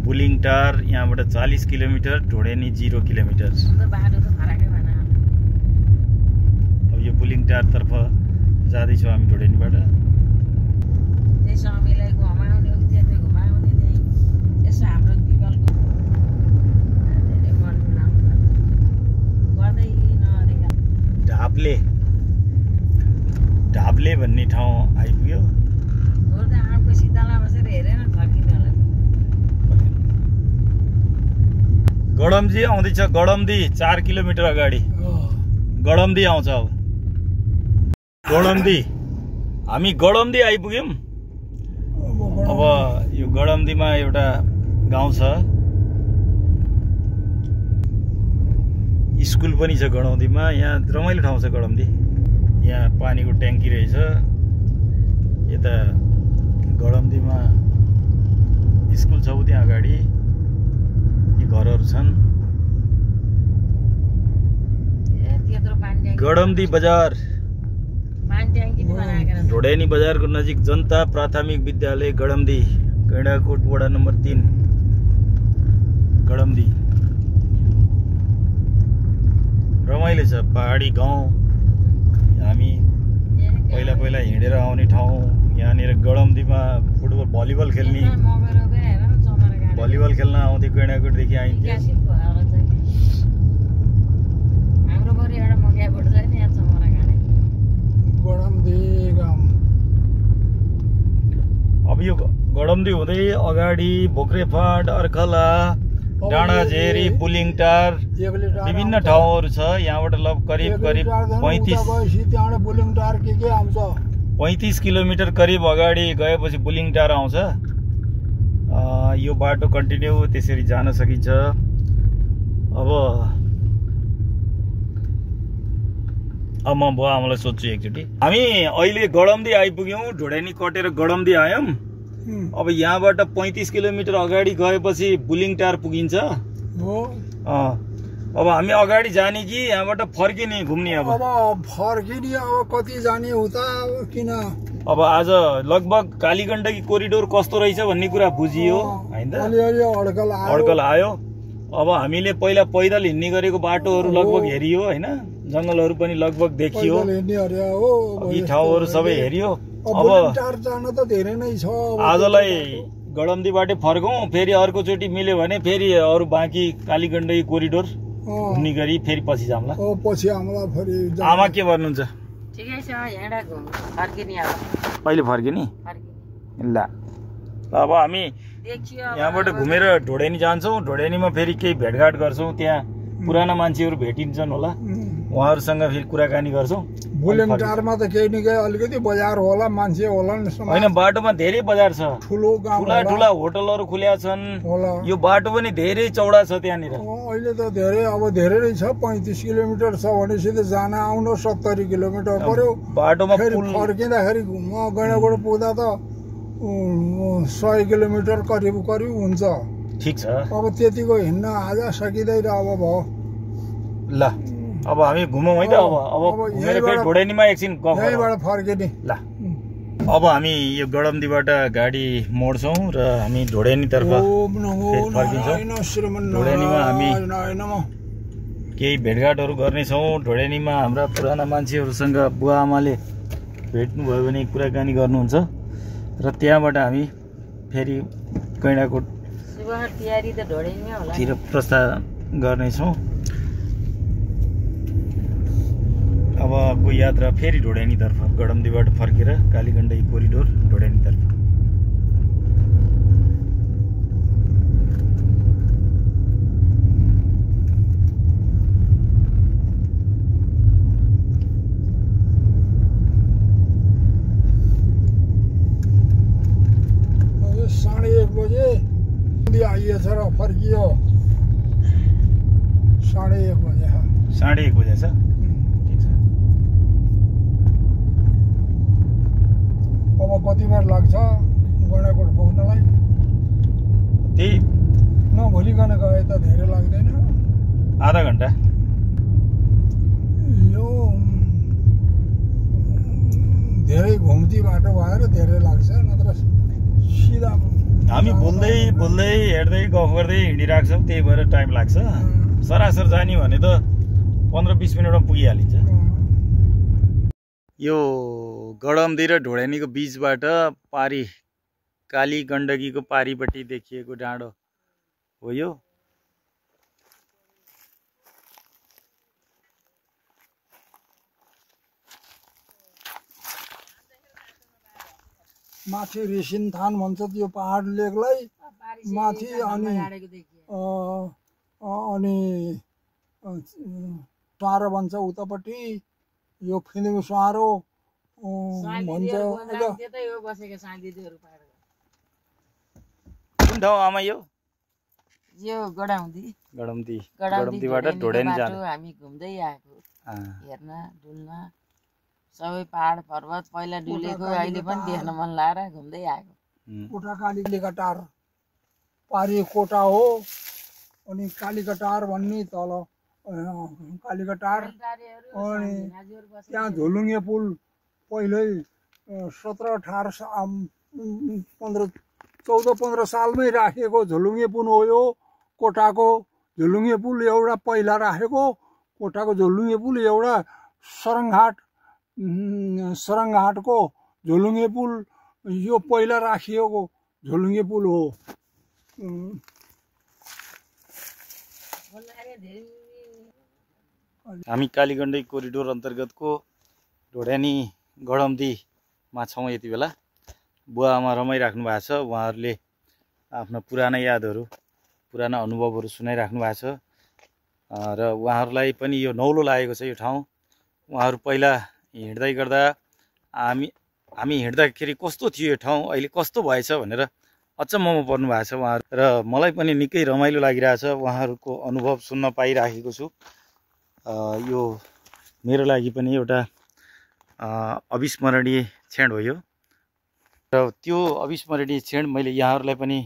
बुलिङटार यहाँबाट 40 किलोमिटर, ढोडेनी 0 किलोमिटर। अब यो बुलिङटारतर्फ जाँदैछौँ हामी ढोडेनीबाट। ढाब्ले भन्ने ठाउँ आइपुग्यो। गडम्दी आउँदैछ। गडम्दी 4 किलोमिटर अगाडि गडम्दी आउँछ। अब गडम्दी हामी गडम्दी आइपुग्यौँ। अब यो गडम्दीमा एउटा गाउँ छ, स्कुल पनि छ गडम्दीमा। यहाँ रमाइलो ठाउँ छ गडम्दी। यहाँ पानीको ट्याङ्की रहेछ। यता गडम्दीमा स्कुल छ त्यहाँ अगाडि। यी घरहरू छन्। गडम्दी बजार ढोडेनी बजारको नजिक जनता प्राथमिक विद्यालय गडम्दी, गैंडाकोट वडा नम्बर 3 गडम्दी। रमाइलो छ पहाडी गाउँ। हामी पहिला हिँडेर आउने ठाउँ। यहाँनिर गडम्दीमा फुटबल भलिबल खेल्ने खेल्न आउँथे। गैंडाकोटदेखि आइन्थ्यो। अब यो गडम्दी हुँदै अगाडि भोक्रेफाट, अर्खला, डाँडाझेरी, बुलिङटार विभिन्न ठाउँहरू छ। यहाँबाट करिब 35 किलोमिटर करिब अगाडि गएपछि बुलिङटार आउँछ। यो बाटो कन्टिन्यू त्यसरी जान सकिन्छ। अब म बुवा आमालाई सोध्छु एकचोटि। हामी अहिले गडम्दी आइपुग्यौँ। ढोडेनी कटेर गडम्दी आयौँ। अब यहाँबाट 35 किलोमिटर अगाडि गएपछि बुलिङटार पुगिन्छ। अब हामी अगाडि जाने कि यहाँबाट फर्किने घुम्ने? अब फर्किने। अब कति जाने उता किन? अब आज लगभग कालीगण्डकी कोरिडोर कस्तो रहेछ भन्ने कुरा बुझियो हैन त? अड्कल आयो। अब हामीले पहिला पैदल हिँड्ने गरेको बाटोहरू लगभग हेरियो हैन। जंगलहरू पनि लगभग देखियो। यी ठाउँहरू सबै हेरियो। अब आजलाई गडम्दीबाटै फर्कौँ। फेरि अर्को चोटि मिल्यो भने फेरि अरू बाँकी कालीगण्डकी कोरिडोर घुम्ने गरी फेरि पछि जाउँला। आमा के भन्नुहुन्छ? ठिकै छ हिँडा घुम फर्किने अब कहिले फर्किने ल अब हामी देखियो यहाँबाट घुमेर ढोडेनी जान्छौँ ढोडेनीमा फेरि केही भेटघाट गर्छौँ त्यहाँ पुराना मान्छेहरू भेटिन्छन् होला उहाँहरूसँग फेरि कुराकानी गर्छौँ बुलेङटारमा त केही न केही अलिकति बजार होला मान्छे होला नि होइन बाटोमा धेरै बजार छ ठुलो गाउँ ठुला ठुला होटलहरू खुल्या छन् होला यो बाटो पनि धेरै चौडा छ त्यहाँनिर अहिले त धेरै अब धेरै नै छ 35 किलोमिटर छ भनेपछि त जान आउन 70 किलोमिटर पर्यो बाटोमा फर्किँदाखेरि गैँडाकोट पुग्दा त 100 किलोमिटर करिब हुन्छ ठिक छ अब त्यतिको हिँड्न आज सकिँदैन अब भयो ल अब हामी घुमौँ है त अब घुमेर फेरि ढोडेनीमा एकछिन गफ यहीँबाट फर्किने ल अब हामी यो गडम्दीबाट गाडी मोड्छौँ र हामी ढोडेनीतर्फ फर्किन्छौँ ढोडेनीमा हामी केही भेटघाटहरू गर्नेछौँ ढोडेनीमा हाम्रा पुराना मान्छेहरूसँग बुवा आमाले भेट्नुभयो भने कुराकानी गर्नुहुन्छ र त्यहाँबाट हामी फेरि गैँडाकोटतिर प्रस्थान गर्नेछौँ अबको यात्रा फेरि ढोडेनीतर्फ गडम्दीबाट फर्केर कालीगण्डकी कोरिडोर ढोडेनीतर्फ साढे 1 बजे आइएछ र फर्कियो 1:30 बजे 1:30 बजे छ अब कति बेर लाग्छ गैँडाकोट पुग्नलाई त्यही नभुलिकन गए त धेरै लाग्दैन आधा घन्टा यो धेरै घुम्ती बाटो भएर धेरै लाग्छ नत्र सिधा हामी बोल्दै बोल्दै हेर्दै गफ गर्दै हिँडिरहेको छौँ त्यही भएर टाइम लाग्छ सरासर जाने भने त 15-20 मिनटमा पुगिहालिन्छ यो गडम्दी र ढोडेनीको बीचबाट पारी कालीगण्डकीको पारीपट्टि देखिएको डाँडो हो यो माथि रिसिनथान भन्छ त्यो पहाड लेकलाई माथि अनि स्वारो भन्छ उतापट्टि यो फिलिङ स्वारो भन्छ कुन ठाउँ आमा यो गडम्दीबाट ढोडेनी जानु हामी घुम्दै आएको हेर्न डुल्न सबै पहाड पर्वत पहिला डुलेको अहिले पनि देख्न मन लागेर घुम्दै आएको कोटा कालीकटार पारी कोटा हो अनि कालीकटार भन्ने तल कालीकटार अनि त्यहाँ झोलुङ्गे पुल पहिल्यै 14-15 सालमै राखेको झोलुङ्गे पुल हो यो कोटाको झोलुङ्गे पुल एउटा पहिला राखेको कोटाको झोलुङ्गे पुल एउटा सरङ्घाटको झोलुङ्गे पुल यो पहिला राखिएको झोलुङ्गे पुल हो हामी कालीगण्डकी कोरिडोर अन्तर्गतको ढोडेनी गडम्दीमा छौँ यति बेला बुवा आमा रमाइराख्नु भएको छ उहाँहरूले आफ्ना पुराना यादहरू पुराना अनुभवहरू सुनाइराख्नु भएको छ र उहाँहरूलाई पनि यो नौलो लागेको छ यो ठाउँ उहाँहरू पहिला हिँड्दै गर्दा हामी हिँड्दाखेरि कस्तो थियो यो ठाउँ अहिले कस्तो भएछ भनेर अचम्ममा पर्नु भएको छ उहाँहरू र मलाई पनि निकै रमाइलो लागिरहेछ उहाँहरूको अनुभव सुन्न पाइराखेको छु यो मेरो लागि पनि एउटा अविस्मरणीय क्षण हो यो र त्यो अविस्मरणीय क्षण मैले यहाँहरूलाई पनि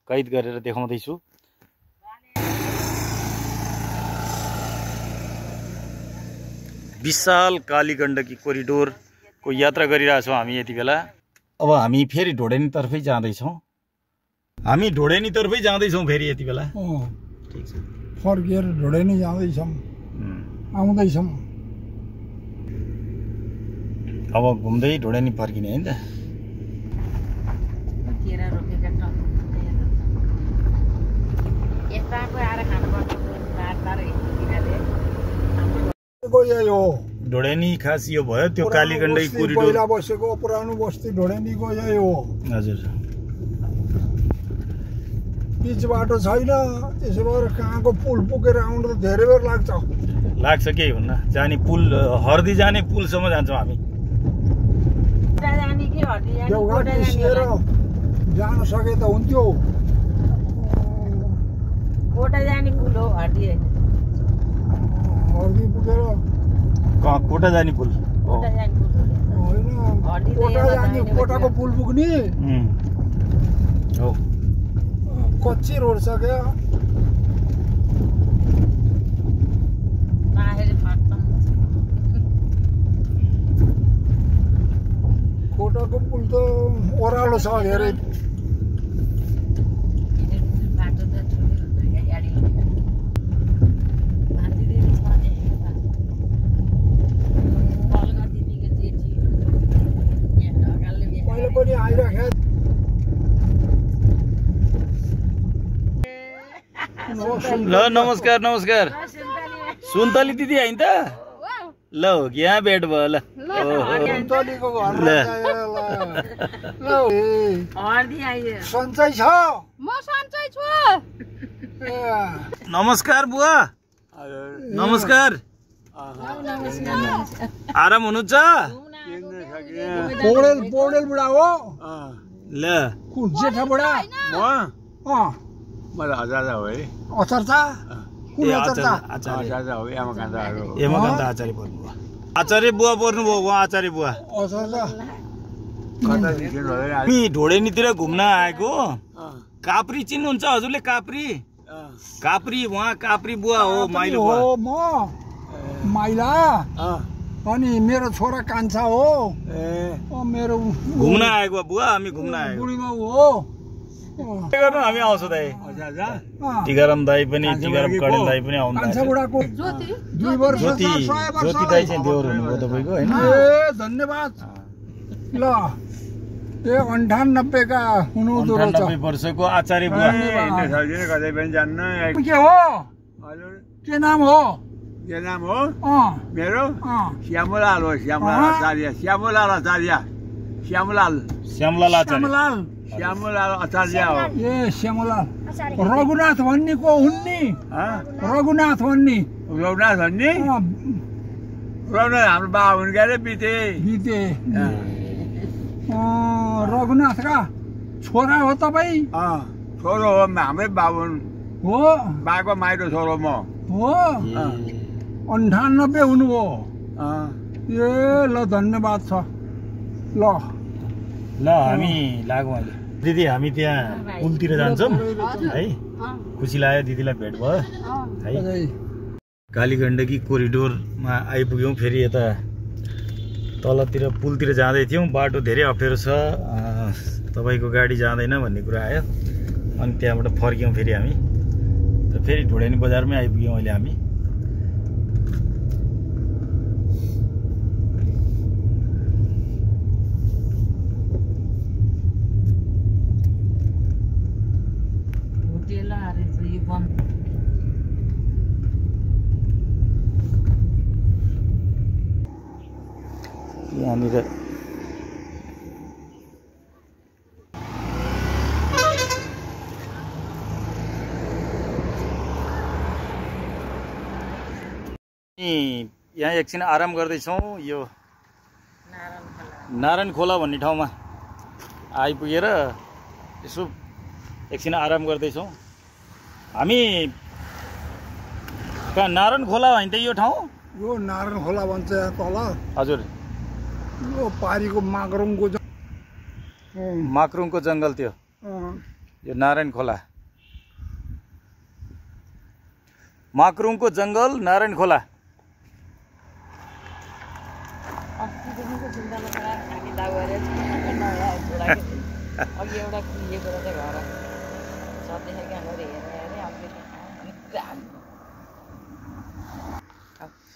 कैद गरेर देखाउँदैछु विशाल कालीगण्डकी कोरिडोरको यात्रा गरिरहेछौँ हामी यति बेला अब हामी फेरि ढोडेनीतर्फै जाँदैछौँ फेरि यति बेला ठिक छ फर्केर ढोडेनी जाँदैछौँ आउँदैछौँ अब घुम्दै ढोडेनी फर्किने होइन त यही हो ढोडेनी खास यो भयो त्यो कालीगण्डकी कोरिडोर पहिला बसेको पुरानो बस्ती ढोडेनीको यही हो। हजुर पिच बाटो छैन, त्यसो भएर कहाँको पुल पुगेर आउनु त धेरै बेर लाग्छ केही हुन्न। जाने पुल हर्दी जाने पुलसम्म जान्छौँ हामी। देउघाट निस्किएर जान सके त हुन्थ्यो। कोटा जाने पुल हो हर्दी पुगेर कोटा जाने पुल होइन, कोटाको पुल पुग्ने हो। कच्ची रोड छ क्या। कोटाको पुल त ओह्रालो छ धेरै। मैले पनि आइराखे। ल नमस्कार नमस्कार। सुन्तली दिदी होइन त? ल हो कि यहाँ भेट भयो। ल सन्चै छ? म सन्चै छु। नमस्कार बुवा। नमस्कार। आराम हुनुहुन्छ? पौडेल बुढा हो? ल जेठा बुढा म हजार हो है। अचर्चा कुन अचर्चा? हो हेमकान्त आचार्य पर्नुभयो। आचार्य बुवा पर्नुभयो उहाँ आचार्य बुवा। अचर्चा हामी ढोडेनीतिर घुम्न आएको। काप्री चिन्नुहुन्छ हजुरले? काप्री उहाँ काप्री बुवा हो। माइलो बुवा हो। म माइला अनि मेरो छोरा कान्छा हो। मेरो घुम्न आएको बुवा। हामी घुम्न आएको। बुढीमा हो। के गर्नु हामी आउँछौँ दाइ। टिकाराम दाई पनि टिकाराम कडेल दाई पनि आउनु। कान्छा बुढाको 2 वर्ष ज्योति दाई चाहिँ देवर हुनुभयो तपाईँको होइन? ए धन्यवाद। ल 98 का हुनुहुँदो रहेछ। 98 वर्षको आचार्य बुवा। कतै पनि जान्न। के हो? के नाम हो? के नाम हो मेरो? श्यामलाल हो। श्यामलाल आचार्य हो। ए श्यामलाल। रघुनाथ भन्ने को हुन्नी? रघुनाथ भन्ने हाम्रो बा हुन् गरे बिते। रघुनाथ का छोरा हो तपाईँ? छोरो हो। हाम्रै बाबु हो। बाको माइलो छोरो म हो। 98 हुनुभयो। ए ल धन्यवाद छ। ल हामी लागौँ अहिले। दिदी हामी त्यहाँ पुलतिर जान्छौँ है। खुसी लाग्यो दिदीलाई भेट भयो है। कालीगण्डकी कोरिडोरमा आइपुग्यौँ। फेरि यता तलतिर पुलतिर जाँदै थियौँ। बाटो धेरै अप्ठ्यारो छ, तपाईँको गाडी जाँदैन भन्ने कुरा आयो। अनि त्यहाँबाट फर्क्यौँ फेरि हामी। फेरि ढोडेनी बजारमै आइपुग्यौँ अहिले हामी। यहाँनिर यहाँ एकछिन आराम गर्दैछौँ। यो नारायण खोला भन्ने ठाउँमा आइपुगेर यसो एकछिन आराम गर्दैछौँ हामी। कहाँ नारायण खोला होइन त यो ठाउँ? यो नारायण खोला भन्छ यहाँ तल। हजुर यो पारीको माक्रुङको जङ्गल थियो यो नारायण खोला। माक्रुङको जङ्गल नारायण खोला।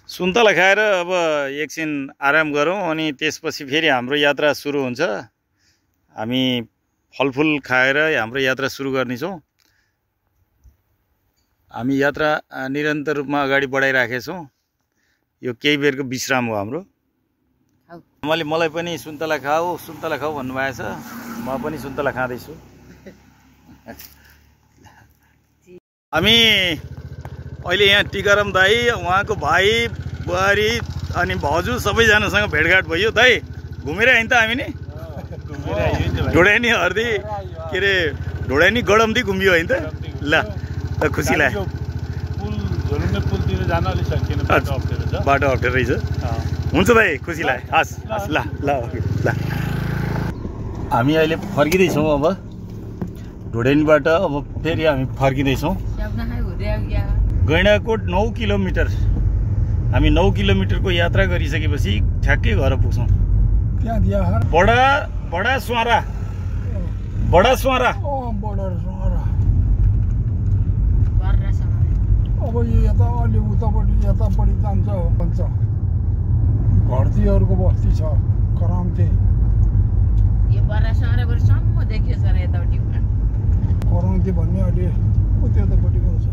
सुन्तला खाएर अब एकछिन आराम गरौँ अनि त्यसपछि फेरि हाम्रो यात्रा सुरु हुन्छ। हामी फलफुल खाएर हाम्रो यात्रा सुरु गर्नेछौँ। हामी यात्रा निरन्तर रूपमा अगाडि बढाइराखेछौँ। यो केही बेरको विश्राम हो हाम्रो। मलाई पनि सुन्तला खाऊ भन्नुभएको छ, म पनि सुन्तला खाँदैछु। हामी अहिले यहाँ टिकाराम दाई, उहाँको भाइ बुहारी अनि भाउजू सबैजनासँग भेटघाट भयो। दाई घुमेर आयौँ त हामी नि, ढोडेनी हर्दी के अरे ढोडेनी गडम्दी घुमियो होइन त। ल खुसी लाग्यो। बाटो अप्ठ्यारो रहेछ। हुन्छ दाइ, खुसी लाग्यो। हस् हस्, ल ल ल। हामी अहिले फर्किँदैछौँ अब ढोडेनीबाट। अब फेरि हामी फर्किँदैछौँ। गैँडाकोट 9 किलोमिटर। हामी 9 किलोमिटरको यात्रा गरिसकेपछि ठ्याक्कै घर पुग्छौँ। बडा स्वारा। अब यो यता अलि यतापट्टि जान्छ भन्छ। घरतीहरूको बस्ती छ कराम्ती। कराम्ती भन्ने अलि त्यतापट्टि गर्छ।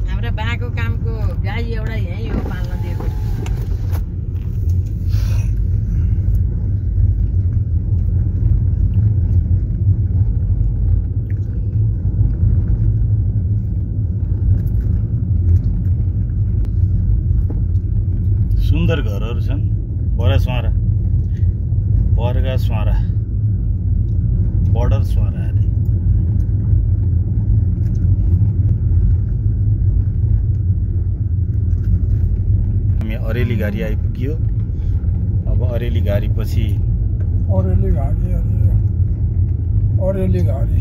हाम्रो बाको कामको गाई एउटा यहीँ हो पाल्न दिएको। सुन्दर घरहरू छन्। बर्गा स्वारा, बर्डर स्वारा अरे। हामी अरेली घारी आइपुग्यो। अब अरेली घारी पछि अरेली घारी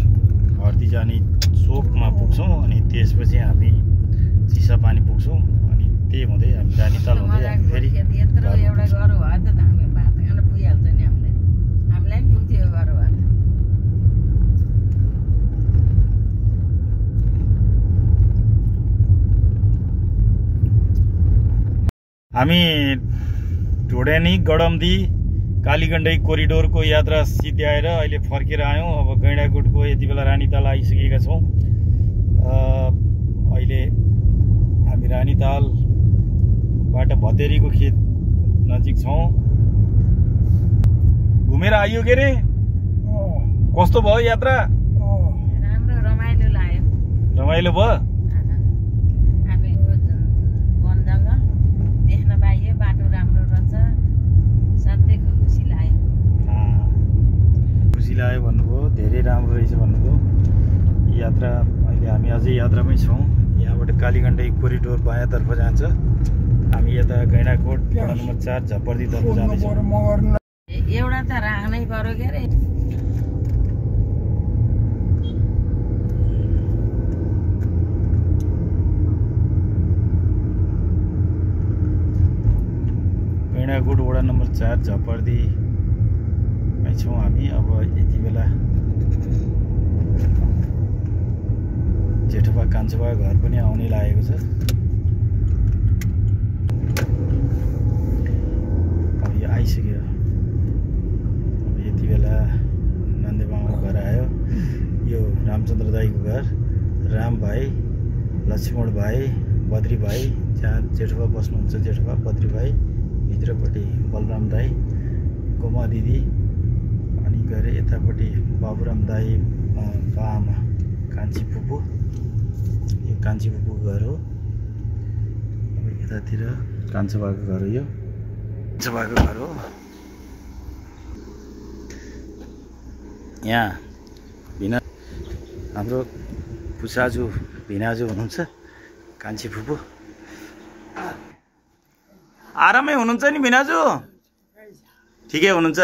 हर्दी जाने चोकमा पुग्छौँ। अनि त्यसपछि हामी चिसापानी पुग्छौँ। अनि त्यही हुँदै हामी रानीताल हुँदै हामी फेरि एउटा घर भयो त हामी भात खान पुगिहाल्छ नि। हामीलाई पनि पुग्थ्यो घर भयो। हामी ढोडेनी गडम्दी कालीगण्डै कोरिडोरको यात्रा सिद्ध्याएर अहिले फर्केर आयौँ। अब गैँडाकोटको यति बेला रानीताल आइसकेका छौँ। अहिले हामी रानीतालबाट भतेरीको खेत नजिक छौँ। घुमेर आइयो के रे? कस्तो भयो यात्रा? राम्रो रमाइलो लाग्यो। रमाइलो भयो? वन जङ्गल देख्न पाइयो, बाटो राम्रो रहेछ, साथै खुसी लाग्यो। खुसी लाग्यो भन्नुभयो, धेरै राम्रो रहेछ भन्नुभयो यात्रा। अहिले हामी अझै यात्रामै छौँ। यहाँबाट कालीगण्डै कोरिडोर बायाँतर्फ जान्छ। हामी यता गैँडाकोट वडा नम्बर 4 झपर्दीतर्फ जाँदैछौँ। एउटा त राख्नै पर्यो के अरे। गैँडाकोट वडा नम्बर 4 झपर्दीमै छौँ हामी। अब यति बेला जेठोबा कान्छोबा घर पनि आउनै लागेको छ। अब यो आइसक्यो। अब यति बेला नन्देबामाको घर आयो। यो रामचन्द्र दाईको घर, राम भाइ, लक्ष्मण भाइ, बद्री भाइ, जहाँ जेठोबा बस्नुहुन्छ, जेठोबा बद्री भाइ, भित्रपट्टि बलराम दाई, गोमा दिदी, अनि गएर यतापट्टि बाबुराम दाई, बाआमा, कान्छी फुपू। यो कान्छी फुपूको घर हो। अब यतातिर कान्छोबाको घर हो। यो कान्छोबाको घर हो। यहाँ भिना हाम्रो पुसाजु भिनाजु हुनुहुन्छ, कान्छी फुपू। आरामै हुनुहुन्छ नि भिनाजु? ठिकै हुनुहुन्छ?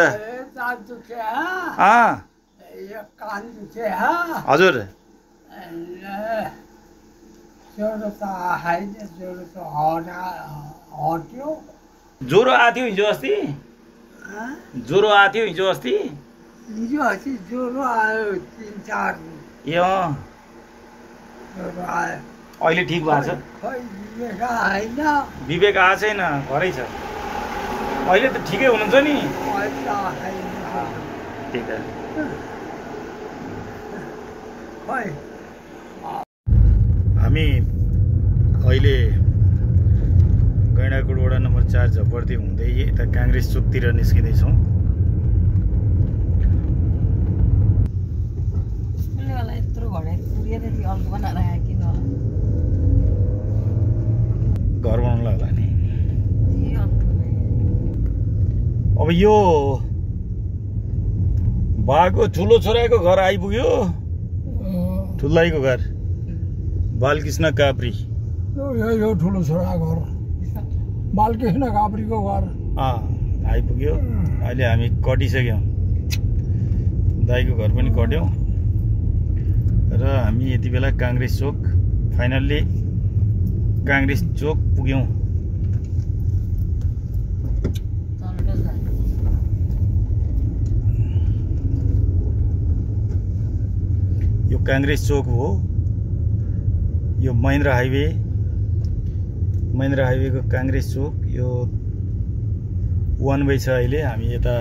हजुर। ज्वरो आएको थियो हिजो अस्ति? ज्वरो आएको थियो हिजो अस्ति? ज्वरो आयो 3-4 दिन। ए अँ, अहिले ठिक भएको छ? विवेक आएको छैन, घरै छ। अहिले त ठिकै हुनुहुन्छ नि? ठिक है। हामी अहिले गैंडाकोट वडा नम्बर 4 झपर्दै हुँदै यता काङ्ग्रेस चोकतिर निस्किँदैछौँ। घर बनाउनुलाई होला नि। अब यो बाको ठुलो छोराको घर आइपुग्यो। ठुलाईको घर बालकृष्ण काप्री। यो ठुलो छोराको घर बालकृष्ण काप्रीको घर आइपुग्यो। अहिले हामी कटिसक्यौँ। दाइको घर पनि कट्यौँ र हामी यति बेला काङ्ग्रेस चोक फाइनल्ली काङ्ग्रेस चोक पुग्यौँ। यो काङ्ग्रेस चोक हो। यो महेन्द्र हाइवेको काङ्ग्रेस चोक। यो 1 वे छ। अहिले हामी यता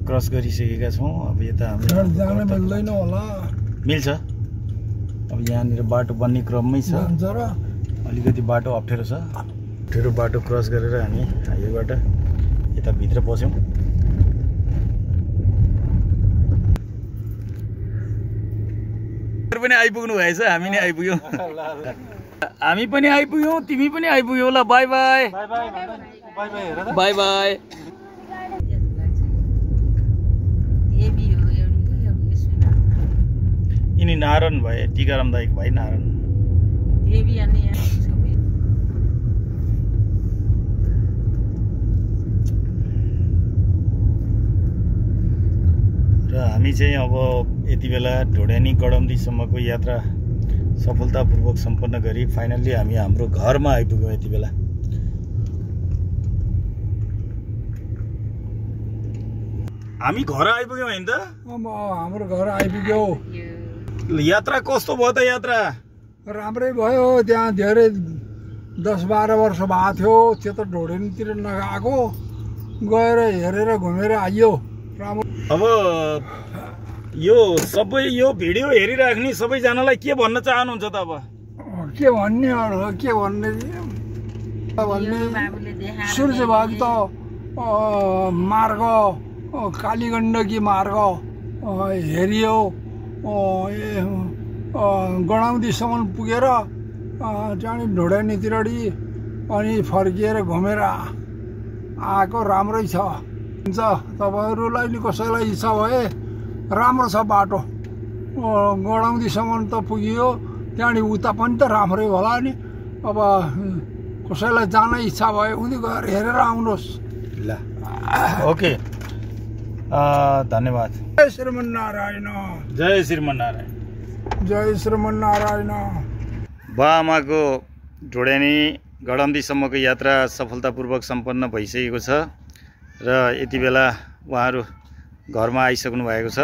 क्रस गरिसकेका छौँ। अब यता हामी जान मिल्दैन होला। मिल्छ। अब यहाँनिर बाटो बन्ने क्रममै छ। अलिकति बाटो अप्ठ्यारो छ। अप्ठ्यारो बाटो क्रस गरेर हामी हाइवेबाट यता भित्र पस्यौँ। पनि आइपुग्नु भएछ। हामी नै आइपुग्यौँ। हामी पनि आइपुग्यौँ। तिमी पनि आइपुग्यौ। ल बाई बाई बाई बाई। यिनी नारायण भए टीकाराम दाइको भाइ नारायण। र हामी चाहिँ अब यति बेला ढोडेनी गडम्दीसम्मको यात्रा सफलतापूर्वक सम्पन्न गरी फाइनल्ली हामी हाम्रो घरमा आइपुग्यौँ। यति बेला हामी घर आइपुग्यौँ हैन त। हाम्रो घर आइपुग्यो। यात्रा कस्तो भयो त? यात्रा राम्रै भयो। त्यहाँ धेरै 10-12 वर्ष भएको थियो। त्यो त ढोडेनीतिर नगएको। गएर हेरेर घुमेर आइयो। राम्रो। अब यो सबै यो भिडियो हेरिराख्ने सबैजनालाई के भन्न चाहनुहुन्छ त? अब के भन्ने सूर्य भक्त मार्ग कालीगण्डकी मार्ग हेरियो। गडौँदीसम्म पुगेर त्यहाँदेखि ढोडेनीतिरडी अनि फर्किएर घुमेर आएको राम्रै छ। हुन्छ तपाईँहरूलाई नि कसैलाई इच्छा भए राम्रो छ बाटो। गडौँदीसम्म त पुगियो। त्यहाँदेखि उता पनि त राम्रै होला नि। अब कसैलाई जान इच्छा भयो उनी गएर हेरेर आउनुहोस्। ल ओके धन्यवाद। जय श्रीमन्नारायण। जय श्रीमन्नारायण। जय श्रीमन्नारायण। बाआमाको ढोडेनी गडम्दीसम्मको यात्रा सफलतापूर्वक सम्पन्न भइसकेको छ र यति बेला उहाँहरू घरमा आइसक्नु भएको छ।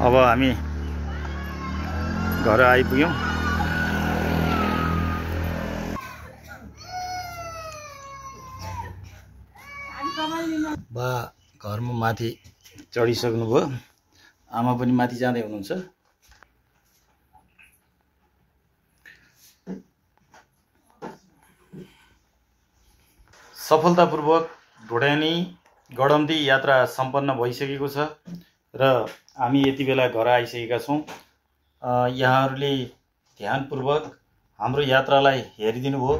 अब हामी घर आइपुग्यौँ। बा घरमा माथि चढिसक्नुभयो। आमा पनि माथि जाँदै हुनुहुन्छ। सफलतापूर्वक ढोडेनी गडम्दी यात्रा सम्पन्न भइसकेको छ र हामी यति बेला घर आइसकेका छौँ। यहाँहरूले ध्यानपूर्वक हाम्रो यात्रालाई हेरिदिनु भयो।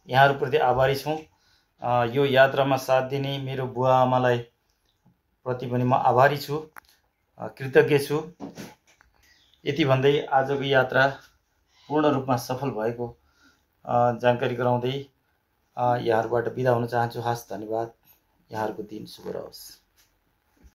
यहाँहरूप्रति आभारी छौँ। यो यात्रामा साथ दिने मेरो बुवा आमालाई प्रति पनि म आभारी छु, कृतज्ञ छु। यति भन्दै आजको यात्रा पूर्ण रूपमा सफल भएको जानकारी गराउँदै यहाँहरूबाट बिदा हुन चाहन्छु। हस्, धन्यवाद। यहाँहरूको दिन शुभ रहोस्।